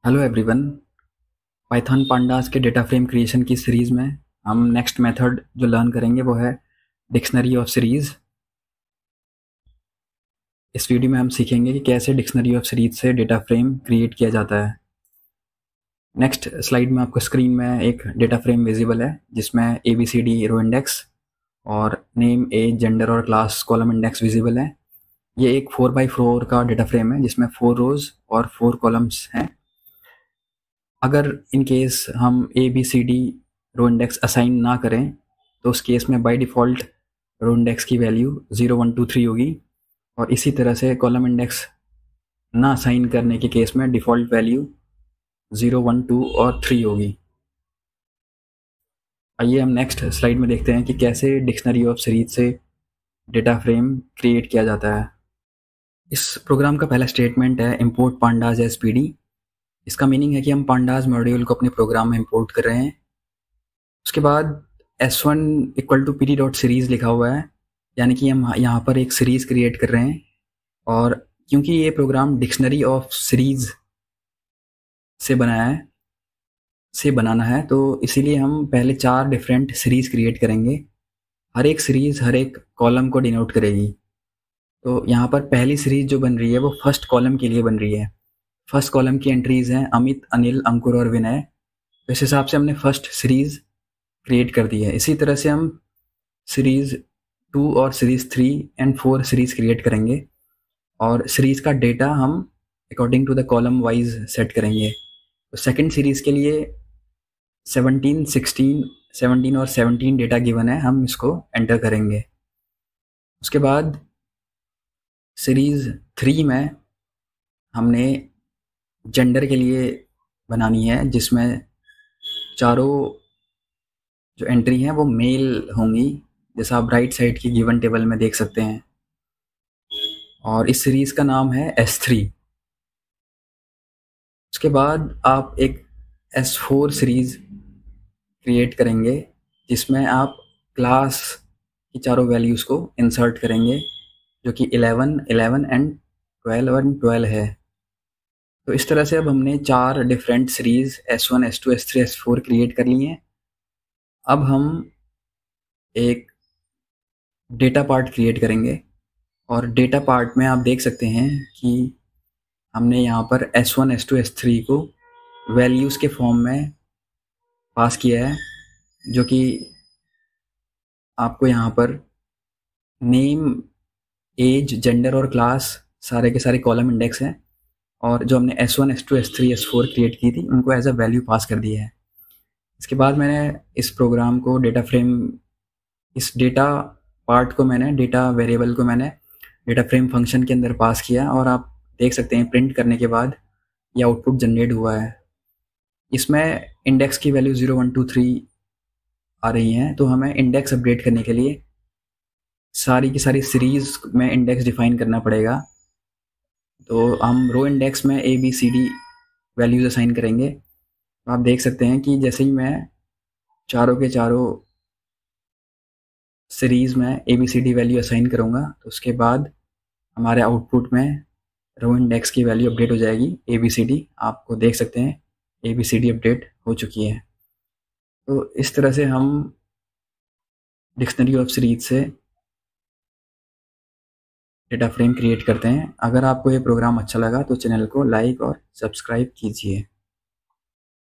Hello everyone. Python pandas के data frame creation की series में हम नेक्स्ट मेथड जो लर्न करेंगे वो है डिक्शनरी ऑफ सीरीज़। इस वीडियो में हम सीखेंगे कि कैसे डिक्शनरी ऑफ सीरीज से डेटा फ्रेम क्रिएट किया जाता है। नेक्स्ट स्लाइड में आपको स्क्रीन में एक डेटा फ्रेम विजिबल है जिसमें A B C D row index और नेम, एज, जेंडर और क्लास कॉलम इंडेक्स विजिबल है। ये एक 4x4 का डेटा फ्रेम है जिसमें 4 रोज और 4 कॉलम्स हैं। अगर इन केस हम A B C D row index assign ना करें तो उस केस में बाय डिफ़ॉल्ट रो इंडेक्स की वैल्यू 0 1 2 3 होगी, और इसी तरह से कॉलम इंडेक्स ना असाइन करने के केस में डिफ़ॉल्ट वैल्यू 0 1 2 और 3 होगी। आइए हम नेक्स्ट स्लाइड में देखते हैं कि कैसे डिक्शनरी ऑफ सीरीज से डेटा फ्रेम क्रिएट किया जाता है। इस प्रोग्राम का पहला स्टेटमेंट है import pandas as P D. इसका मीनिंग है कि हम पांडाज मॉड्यूल को अपने प्रोग्राम में इंपोर्ट कर रहे हैं। उसके बाद S1 equal to P D dot series लिखा हुआ है, यानी कि हम यहाँ पर एक सीरीज़ क्रिएट कर रहे हैं। और क्योंकि ये प्रोग्राम डिक्शनरी ऑफ सीरीज़ से बनाना है तो इसीलिए हम पहले 4 डिफरेंट सीरीज़ क्रिएट करेंगे। हर एक सीरीज़ हर एक कॉलम को डिनोट करेगी। तो यहाँ पर पहली सीरीज़ जो बन रही है वो फर्स्ट कॉलम के लिए बन रही है। फर्स्ट कॉलम की एंट्रीज़ हैं अमित, अनिल, अंकुर और विनय। तो इस हिसाब से हमने फर्स्ट सीरीज़ क्रिएट कर दी है। इसी तरह से हम सीरीज़ 2 और सीरीज़ 3 एंड 4 सीरीज़ क्रिएट करेंगे, और सीरीज़ का डेटा हम according to the column wise set करेंगे। तो सेकंड सीरीज़ के लिए 17 और 17 डेटा गिवन है, हम इसको एंटर करेंगे। उसके बाद सीरीज़ 3 में हमने जेंडर के लिए बनानी है, जिसमें चारों जो एंट्री हैं वो मेल होंगी, जैसा आप राइट साइड की गिवन टेबल में देख सकते हैं। और इस सीरीज़ का नाम है S3। उसके बाद आप एक S4 सीरीज़ क्रिएट करेंगे जिसमें आप क्लास की चारों वैल्यूज़ को इंसर्ट करेंगे, जो कि 11, 11 एंड 12 और 12 है। तो इस तरह से अब हमने 4 different series S1, S2, S3, S4 create कर ली हैं। अब हम एक डेटा पार्ट क्रिएट करेंगे, और डेटा पार्ट में आप देख सकते हैं कि हमने यहाँ पर S1, S2, S3 को वैल्यूज़ के फॉर्म में पास किया है, जो कि आपको यहाँ पर नेम, एज, जेंडर और क्लास सारे के सारे कॉलम इंडेक्स हैं, और जो हमने S1, S2, S3, S4 create की थी उनको एज अ वैल्यू पास कर दिया है। इसके बाद मैंने इस प्रोग्राम को इस डेटा पार्ट को मैंने डेटा वेरिएबल को मैंने डेटा फ्रेम फंक्शन के अंदर पास किया, और आप देख सकते हैं प्रिंट करने के बाद ये आउटपुट जनरेट हुआ है। इसमें इंडेक्स की वैल्यू 0 1 2 3 आ रही हैं। तो हमें इंडेक्स अपडेट करने के लिए सारी की सारी सीरीज़ में इंडेक्स डिफाइन करना पड़ेगा। तो हम रो इंडेक्स में A B C D values assign करेंगे। तो आप देख सकते हैं कि जैसे ही मैं चारों के चारों सीरीज़ में A B C D value assign करूँगा तो उसके बाद हमारे आउटपुट में रो इंडेक्स की वैल्यू अपडेट हो जाएगी ए बी सी डी। आपको देख सकते हैं A B C D update हो चुकी है। तो इस तरह से हम डिक्शनरी ऑफ सीरीज से डेटा फ्रेम क्रिएट करते हैं। अगर आपको ये प्रोग्राम अच्छा लगा तो चैनल को लाइक और सब्सक्राइब कीजिए।